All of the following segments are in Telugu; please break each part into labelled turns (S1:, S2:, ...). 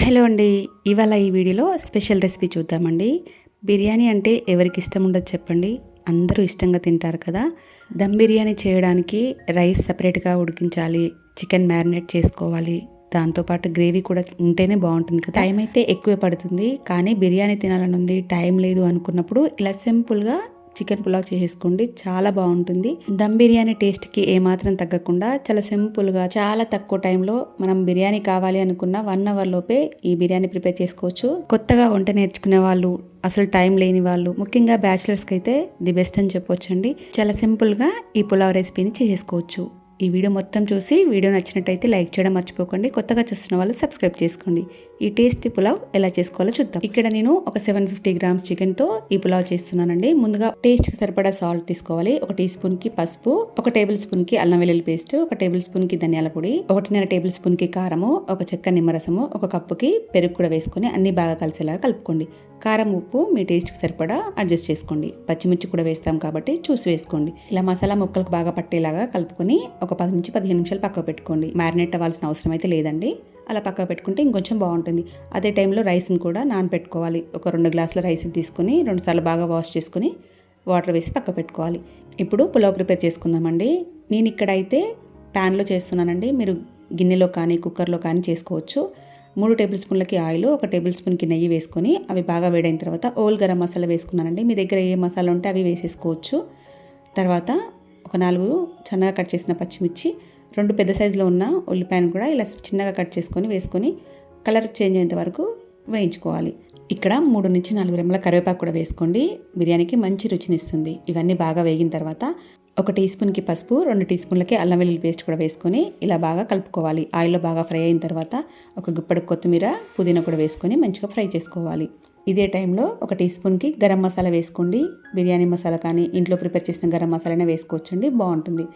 S1: హలో అండి. ఇవాళ ఈ వీడియోలో స్పెషల్ రెసిపీ చూద్దామండి. బిర్యానీ అంటే ఎవరికి ఇష్టం ఉండదు చెప్పండి. అందరూ ఇష్టంగా తింటారు కదా. దమ్ బిర్యానీ చేయడానికి రైస్ సపరేట్గా ఉడికించాలి, చికెన్ మ్యారినేట్ చేసుకోవాలి, దాంతోపాటు గ్రేవీ కూడా ఉంటేనే బాగుంటుంది కదా. టైం అయితే ఎక్కువ పడుతుంది, కానీ బిర్యానీ తినాలని ఉంది, టైం లేదు అనుకున్నప్పుడు ఇలా సింపుల్గా చికెన్ పులావ్ చేసేసుకోండి, చాలా బాగుంటుంది. దమ్ బిర్యానీ టేస్ట్కి ఏమాత్రం తగ్గకుండా చాలా సింపుల్గా చాలా తక్కువ టైంలో మనం బిర్యానీ కావాలి అనుకున్న 1 అవర్ లోపే ఈ బిర్యానీ ప్రిపేర్ చేసుకోవచ్చు. కొత్తగా వంట నేర్చుకునే వాళ్ళు, అసలు టైం లేని వాళ్ళు, ముఖ్యంగా బ్యాచిలర్స్కి అయితే ది బెస్ట్ అని చెప్పొచ్చండి. చాలా సింపుల్గా ఈ పులావ్ రెసిపీని చేసేసుకోవచ్చు. ఈ వీడియో మొత్తం చూసి వీడియో నచ్చినట్టయితే లైక్ చేయడం మర్చిపోకండి. కొత్తగా చూస్తున్న వాళ్ళు సబ్స్క్రైబ్ చేసుకోండి. ఈ టేస్టీ పులావ్ ఎలా చేసుకోవాలో చూద్దాం. ఇక్కడ నేను ఒక 750 గ్రామ్స్ చికెన్తో ఈ పులావ్ చేస్తున్నానండి. ముందుగా టేస్ట్కి సరిపడా సాల్ట్ తీసుకోవాలి. 1 టీ స్పూన్కి పసుపు, 1 టేబుల్ స్పూన్కి అల్లం వెల్లుల్లి పేస్ట్, 1 టేబుల్ స్పూన్కి ధనియాల పొడి, 1.5 టేబుల్ స్పూన్కి కారము, 1 చెక్క నిమ్మరసము, 1 కప్పుకి పెరుగు కూడా వేసుకొని అన్ని బాగా కలిసేలాగా కలుపుకోండి. కారం ఉప్పు మీ టేస్ట్కి సరిపడా అడ్జస్ట్ చేసుకోండి. పచ్చిమిర్చి కూడా వేస్తాం కాబట్టి చూసి వేసుకోండి. ఇలా మసాలా ముక్కలకు బాగా పట్టేలాగా కలుపుకొని ఒక 10 నుంచి 15 నిమిషాలు పక్కకు పెట్టుకోండి. మ్యారినేట్ అవ్వాల్సిన అవసరం అయితే లేదండి. అలా పక్కకు పెట్టుకుంటే ఇంకొంచెం బాగుంటుంది. అదే టైంలో రైస్ని కూడా నానబెట్టుకోవాలి. ఒక 2 గ్లాసుల రైస్ని తీసుకొని 2 సార్లు బాగా వాష్ చేసుకొని వాటర్ వేసి పక్కకు పెట్టుకోవాలి. ఇప్పుడు పులావ్ ప్రిపేర్ చేసుకుందామండి. నేను ఇక్కడైతే ప్యాన్లో చేస్తున్నానండి. మీరు గిన్నెలో కానీ కుక్కర్లో కానీ చేసుకోవచ్చు. 3 టేబుల్ స్పూన్లకి ఆయిల్, 1 టేబుల్ స్పూన్కి నెయ్యి వేసుకొని అవి బాగా వేడైన తర్వాత ఓల్ గరం మసాలా వేసుకున్నానండి. మీ దగ్గర ఏ మసాలా ఉంటే అవి వేసేసుకోవచ్చు. తర్వాత ఒక 4 సన్నగా కట్ చేసిన పచ్చిమిర్చి, 2 పెద్ద సైజులో ఉన్న ఉల్లిపాయను కూడా ఇలా చిన్నగా కట్ చేసుకొని వేసుకొని కలర్ చేంజ్ అయ్యేంత వరకు వేయించుకోవాలి. ఇక్కడ 3 నుంచి 4 రెమ్మల కరివేపాకు కూడా వేసుకోండి. బిర్యానీకి మంచి రుచినిస్తుంది. ఇవన్నీ బాగా వేగిన తర్వాత 1 టీ స్పూన్కి పసుపు, 2 టీ స్పూన్లకి అల్లం వెల్లుల్లి పేస్ట్ కూడా వేసుకొని ఇలా బాగా కలుపుకోవాలి. ఆయిల్లో బాగా ఫ్రై అయిన తర్వాత ఒక గుప్పెడు కొత్తిమీర, పుదీనా కూడా వేసుకొని మంచిగా ఫ్రై చేసుకోవాలి. ఇదే టైంలో 1 టీ స్పూన్కి గరం మసాలా వేసుకోండి. బిర్యానీ మసాలా కానీ ఇంట్లో ప్రిపేర్ చేసిన గరం మసాలానే వేసుకోవచ్చండి, బాగుంటుంది.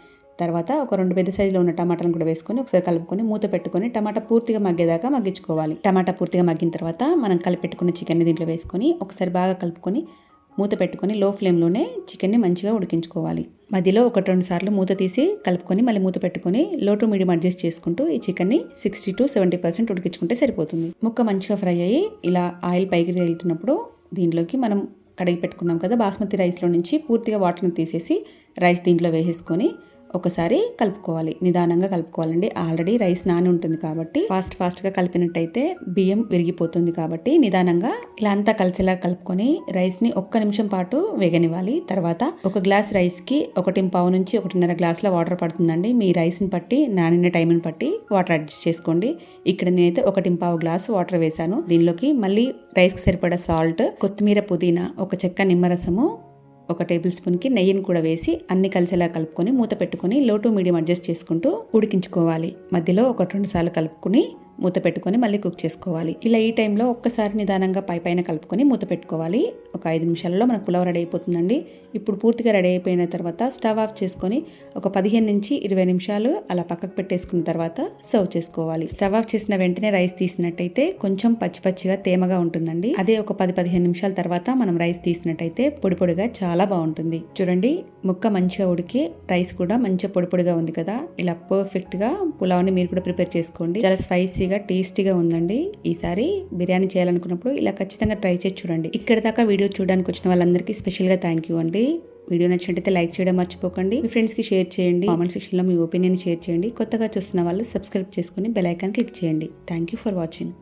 S1: తర్వాత ఒక 2 పెద్ద సైజులో ఉన్న టమాటాలను కూడా వేసుకొని ఒకసారి కలుపుకొని మూత పెట్టుకొని టమాటా పూర్తిగా మగ్గేదాకా మగ్గించుకోవాలి. టమాటా పూర్తిగా మగ్గిన తర్వాత మనం కలిపెట్టుకున్న చికెన్ని దీంట్లో వేసుకొని ఒకసారి బాగా కలుపుకొని మూత పెట్టుకొని లో ఫ్లేమ్లోనే చికెన్ని మంచిగా ఉడికించుకోవాలి. మధ్యలో 1-2 సార్లు మూత తీసి కలుపుకొని మళ్ళీ మూత పెట్టుకొని లో టు మీడియం అడ్జస్ట్ చేసుకుంటూ ఈ చికెన్ని 60 to 70% ఉడికించుకుంటే సరిపోతుంది. ముక్క మంచిగా ఫ్రై అయ్యి ఇలా ఆయిల్ పైకి తేలుతున్నప్పుడు దీంట్లోకి మనం కడిగి పెట్టుకున్నాం కదా బాస్మతి రైస్లో నుంచి పూర్తిగా వాటర్ని తీసేసి రైస్ దీంట్లో వేసేసుకొని ఒకసారి కలుపుకోవాలి. నిదానంగా కలుపుకోవాలండి. ఆల్రెడీ రైస్ నాని ఉంటుంది కాబట్టి ఫాస్ట్గా కలిపినట్టయితే బియ్యం విరిగిపోతుంది కాబట్టి నిదానంగా ఇలా అంతా కలిసేలా కలుపుకొని రైస్ని 1 నిమిషం పాటు వేగనివ్వాలి. తర్వాత 1 గ్లాస్ రైస్కి 1.5 నుంచి 1.5 గ్లాసుల వాటర్ పడుతుందండి. మీ రైస్ని బట్టి నానిన టైంని బట్టి వాటర్ అడ్జస్ట్ చేసుకోండి. ఇక్కడ నేనైతే 1.5 గ్లాసు వాటర్ వేసాను. దీనిలోకి మళ్ళీ రైస్కి సరిపడా సాల్ట్, కొత్తిమీర, పుదీనా, 1 చెక్క నిమ్మరసము, 1 టేబుల్ స్పూన్కి నెయ్యిని కూడా వేసి అన్ని కలిసేలా కలుపుకొని మూత పెట్టుకొని లో టు మీడియం అడ్జస్ట్ చేసుకుంటూ ఉడికించుకోవాలి. మధ్యలో 1-2 సార్లు కలుపుకొని మూత పెట్టుకొని మళ్ళీ కుక్ చేసుకోవాలి. ఇలా ఈ టైంలో ఒక్కసారి నిదానంగా పైన కలుపుకొని మూత పెట్టుకోవాలి. ఒక 5 నిమిషాలలో మనకు పులావ్ రెడీ అయిపోతుందండి. ఇప్పుడు పూర్తిగా రెడీ అయిపోయిన తర్వాత స్టవ్ ఆఫ్ చేసుకొని ఒక 15 నుంచి 20 నిమిషాలు అలా పక్కకు పెట్టేసుకున్న తర్వాత సర్వ్ చేసుకోవాలి. స్టవ్ ఆఫ్ చేసిన వెంటనే రైస్ తీసినట్టయితే కొంచెం పచ్చిగా తేమగా ఉంటుందండి. అదే ఒక 10-15 నిమిషాల తర్వాత మనం రైస్ తీసినట్టయితే పొడిగా చాలా బాగుంటుంది. చూడండి, ముక్క మంచిగా ఉడికి రైస్ కూడా మంచిగా పొడిగా ఉంది కదా. ఇలా పర్ఫెక్ట్గా పులావ్ని మీరు కూడా ప్రిపేర్ చేసుకోండి. చాలా స్పైసీగా టేస్టీగా ఉందండి. ఈసారి బిర్యానీ చేయాలనుకున్నప్పుడు ఇలా ఖచ్చితంగా ట్రై చేసి చూడండి. ఇక్కడ దాకా వీడియో చూడడానికి వచ్చిన వాళ్ళందరికీ స్పెషల్గా థ్యాంక్ యూ అండి. వీడియో నచ్చినట్టయితే లైక్ చేయడం మర్చిపోకండి. మీ ఫ్రెండ్స్కి షేర్ చేయండి. కామెంట్ సెక్షన్లో మీ ఒపీనియన్ షేర్ చేయండి. కొత్తగా చూస్తున్న వాళ్ళు సబ్స్క్రైబ్ చేసుకుని బెల్ ఐకాన్ క్లిక్ చేయండి. Thank you for watching.